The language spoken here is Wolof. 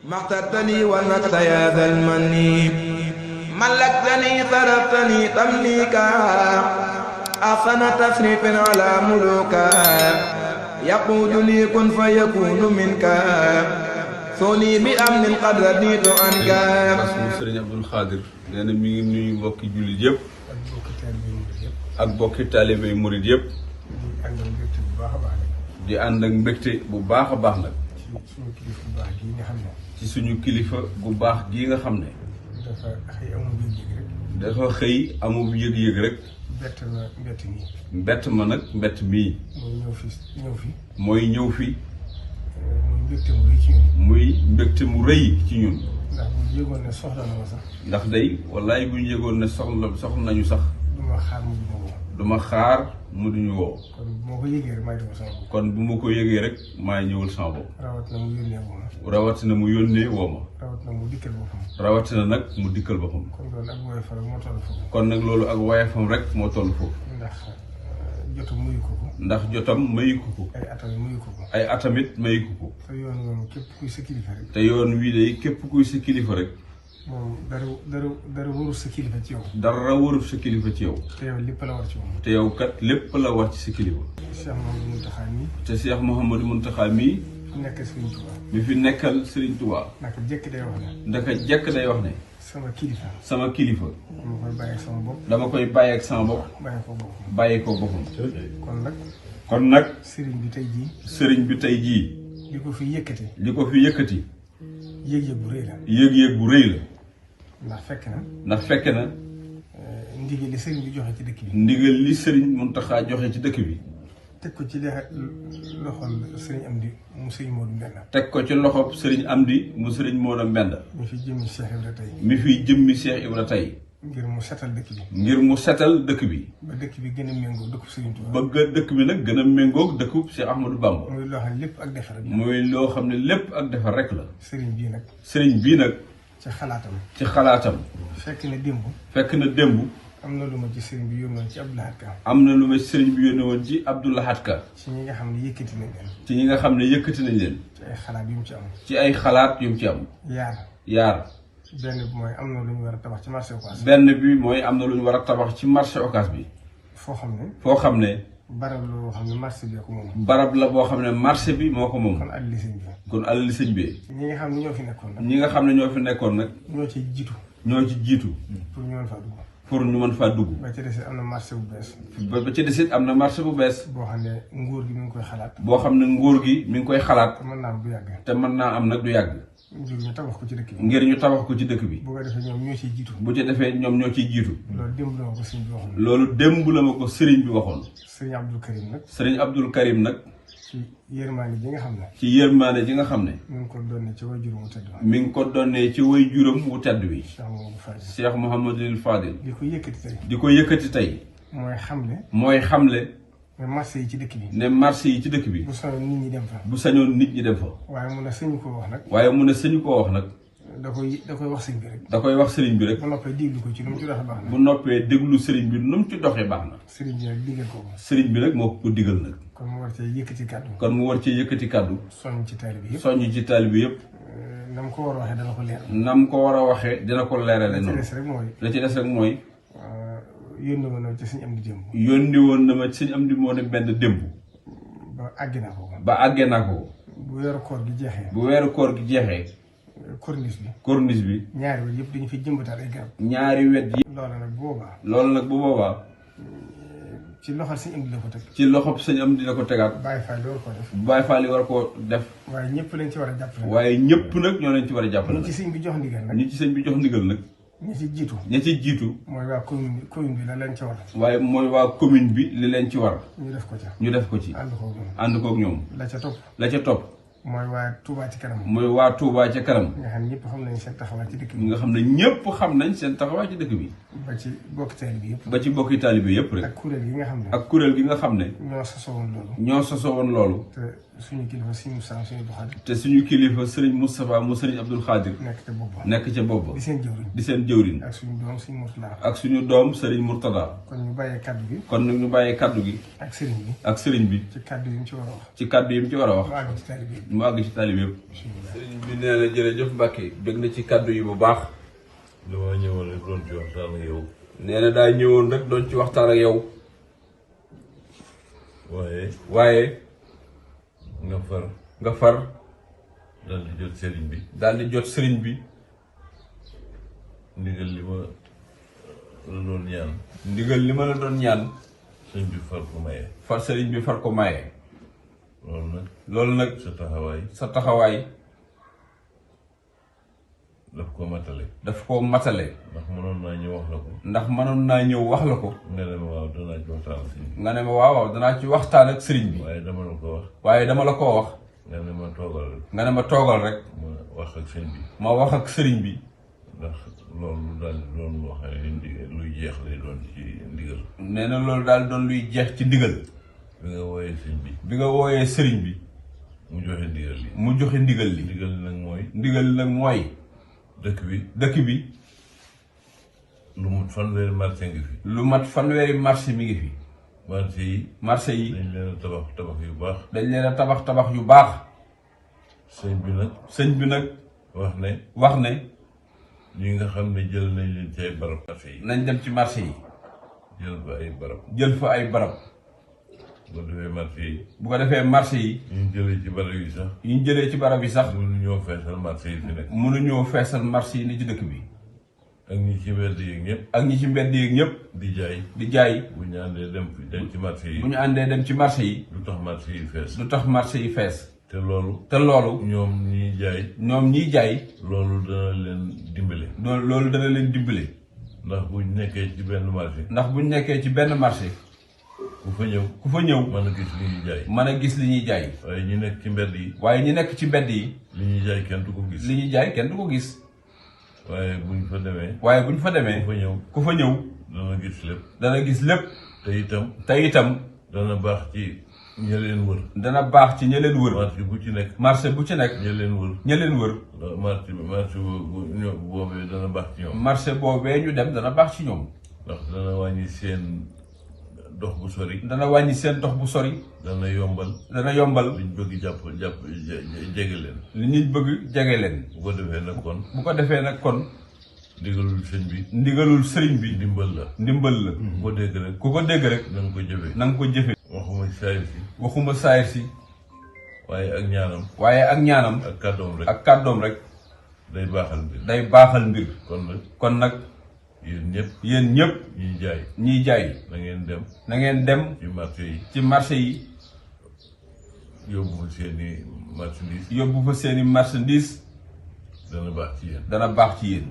ما اخترتني ونكت يا ذا المن ملكتني صرفتني تمليكا أحسن تصريف على ملوكا يقودني كن فيكون منك سوني بأمن قد رديت عنك. Sëriñ Abdul Xaadir nee na mi ngi nuyu mbokki jullit yëpp ak mbokki taalibe yu murid yëpp di ànd ak mbégte bu baax a baax nag ci suñu kilifa gu baax gii nga xam ne dafa xëy amul yëg-yëg rek mbett ma nag mbett mii mooy ñëw fi muy mbégte mu rëy ci ñun ndax bu ñu yëgoon ne soxla na ma sax. ndax day wallaay bu ñu yëgoon ne soxla nañu sax. du ma xaar mu duñu woo. du ma xaar mu duñu woo. kon bu ma ko yëgee rek maay demal sama bopp. kon bu ma ko yëgee rek maay ñëwal sama bopp. rawatina mu yónnee woo ma. rawatina mu dikkal boppam. rawatina nag mu dikkal boppam. kon loolu ak woyofam rek moo toll foofu. kon nag loolu ak woyofam rek moo toll foofu. ndax jotam mayu ko ko. ndax jotam mayu ko ko. ay atam mayu ko ko. ay atamit mayu ko ko. te yoon woon képp kuy sa kilifa rek. te yoon wii de képp kuy sa kilifa rek. moom dara warul sa kilifa ci yow. dara warul sa kilifa ci yow. te yow lépp la war ci moom. te yow kat lépp la war ci sa kilifa. Cheikh Mouhamadou Mountakha mii. te Cheikh Mouhamadou Mountakha mii. fi nekkal Serigne Touba. mi fi nekkal Serigne Touba. naka jekk day wax ne. ndaka jekk day wax ne. sama kilifa. sama kilifa. dama koy bàyyi ak sama bopp. dama koy bàyyi ak sama bopp. bàyyi ko boppam. kon nag. sëriñ bi tey jii. sëriñ bi tey jii. li ko fi yëkkati. yëg-yëg bu rëy la. yëg-yëg bu rëy la. ndax fekk na. ndigal li sëriñ bi joxe ci dëkk bi. ndigal li sëriñ Mountakha joxe ci dëkk bi. teg ko ci loxol sëriñ Amdi mu sëriñ Modou Mbenda. teg ko ci loxob sëriñ Amdi mu sëriñ Modou Mbenda. mi fi jëmmi Cheikh Ibra tey. mi fi jëmmi Cheikh Ibra tey. ngir mu setal dëkk bi. ngir mu setal dëkk bi. ba dëkk bi gën a méngoo dëkku Serigne Touba. bëgg dëkk bi nag gën a méngoo dëkku Cheikh Ahmadou Bamba. muy loo xam ne lépp ak defar rek. muy loo xam ne lépp ak defar rek la. sëriñ bii nag. ci xalaatam. fekk na démb. am na lu ma ci sëriñ bi yónnoon ci Abdou Lahad Ka. am na lu ma ci sëriñ bi yónnoon ci Abdou Lahad Ka. ci ñi nga xam ne yëkkati nañ leen. ci ñi nga xam ne yëkkati nañ leen. ci ay xalaat yu mu ci am. ci ay xalaat yu mu ci am. yaar. benn bi mooy am na lu ñu war a tabax ci marché Ocass. benn bi mooy am na lu ñu war a tabax ci marché Ocass bi. foo xam ne. barab la boo xam ne marché bi ko moom. barab la boo xam ne marché bi moo ko moom. kon alali sëñ bi. ñi nga xam ne ñoo fi nekkoon nag. ñoo ci jiitu. pour ñu mën faa dugg. ba ca desit am na marché bu bees. ba ca desit am na marché bu bees. boo xam ne nguur gi mi ngi koy xalaat. te mën naa am du yàgg. te mën naa am nag du yàgg. ngir ñu tabax ko ci dëkk bi. ngir ñu tabax ko ci dëkk bi. bu ko defee ñoom ñoo ciy jiitu. bu ci defee ñoom ñoo ciy jiitu. loolu démb la ma ko sëriñ bi waxoon. loolu démb la ma ko sëriñ bi waxoon. sëriñ Abdul Karim nag. sëriñ Abdul Karim nag. ci yërmaane ji nga xam ne. mi ngi ko donnee ci way juróom wu tedd. mi ngi ko donnee ci way juróom wu tedd bi. Cheikh Mouhamadul Fadil. di ko yëkkati tey. mooy xamle. ne marché yi ci dëkk bi. bu sañoon nit ñi dem fa. waaye mu ne sëñu koo wax nag. da koy wax sëriñ bi rek. bu noppee déglu ko ci nu mu ci doxee baax na. bu noppee déglu sëriñ bi nu mu ci doxee baax na. sëriñ bi nag digal ko. sëriñ bi nag moo ko digal nag. kon mu war cee yëkkati kàddu. soññ ci taalibe yëpp. na mu ko war a waxee dana ko leeral. na mu ko war a waxee dina ko leerale noonu. la ci des rek mooy. yónni woon na ma ci sëñ Amdi démb. yónni woon na ma ci sëñ Amdi moo ne benn démb. ba àggee naa ko. bu weeru koor gi jeexee. corniche bi. ñaari wet yëpp dañu fi jëmbataat ay garab. ñaari wet yi. loolu nag bu boobaa. ci loxol sëñ Amdi la ko teg. ci loxob sëñ Amdi la ko tegaat. Baye Fall yi war koo def. waaye ñëpp lañ ci war a jàppale. waaye ñëpp nag ñoo leen ci war a jàppale. ñi ci sëñ bi jox ndigal nag. ñi ci jiitu. mooy waa commune bi la leen ci war. waaye mooy waa commune bi li leen ci war. ñu def ko ci. ànd koog ñoom. la ca topp. mooy waa Touba ci kanam. nga xam ne ñëpp xam nañ seen taxawaay ci dëkk bi. nga xam ne ñëpp xam nañ seen taxawaay ci dëkk bi. ba ci bokki taalibe bi yëpp. rek. ak kuréel gi nga xam ne. ñoo sosoo woon loolu. te suñu kilifa Serigne Moustapha Serigne Abdou Khadir. te suñu kilifa Serigne Moustapha mu Serigne Abdou Khadir. nekk ca bopp ba. di seen jëwriñ. ak suñu doom Serigne Mourtada. ak suñu doom Serigne Mourtada. kon ñu bàyyee kaddu gi. kon nag ñu bàyyee kaddu gi. ak Serigne bi. ci kaddu yi mu ci war a wax. mu àgg ci taalibe yi. mu àgg ci taalibe yëpp. Serigne bi nee na jërëjëf Mbacke bëgg na ci kaddu yi bu baax. dama ñëwoon rek doon ci waxtaan ak yow. nee na daa ñëwoon rek doon ci waxtaan ak yow. waaye. nga far. daal di jot sëriñ bi. ndigal li ma la doon ñaan. sëriñ bi far ko maye. sëriñ bi far ko maye. loolu nag. sa taxawaay. daf koo matale. ndax mënoon naa ñëw wax la ko. nga ne ma waaw danaa ci waxtaan ak sëriñ bi. waaye dama la ko wax. nga ne ma toogal rek. ma wax ak sëriñ bi. bi. ndax loolu daal doon loo xam ne luy jeex lay doon ci ndigal. nee na loolu daal doon luy jeex ci ndigal. bi nga wooyee sëriñ bi. mu joxe ndigal li. ndigal nag mooy. dëkk bi. lu mat fanweeri marché ngi fi. mi ngi fi. marché yi. dañ leen a tabax yu baax. sëñ bi nag. wax ne. ñi nga xam ne jël nañ leen ci ay barab. nañ dem ci marché yi. jël fa ay barab. bu ko defee marché yi. ñu jëlee ci barab yi sax. mënuñoo feesal marché yi fi nekk. mënuñoo feesal marché yi ni ci dëkk bi. ak ñi ci mbedd yeeg ñëpp. di jaay. bu ñu àndee dem ci marché yi. lu tax marché yi fees. te loolu. ñoom ñiy jaay. loolu dana leen dimbale. ndax buñ nekkee ci benn marché. ku fa ñëw. mën a gis li ñuy jaay. waaye ñi nekk ci mbedd yi. li ñuy jaay kenn du ko gis. waaye buñ fa demee. ku fa ñëw. dana gis lépp. te itam. dana baax ci ña leen wër. marché bu ci nekk. ña leen wër. marché boobee dana baax ci ñoom. marché boobee ñu dem dana baax ci ñoom. ndax dana wàññi seen dox bu sori. dana yombal. liñ bëgg jege leen. bu ko defee nag kon. ndigalul sëriñ bi. ndimbal la. ku ko dégg rek. na nga ko jëfe. waxuma saayir si. waaye ak ñaanam. ak kàddoom rek. day baaxal mbir. kon nag. yéen ñëpp. ñiy jaay. na ngeen dem. ci marché yi. yóbbu fa seeni marchandise. dana baax ci yéen.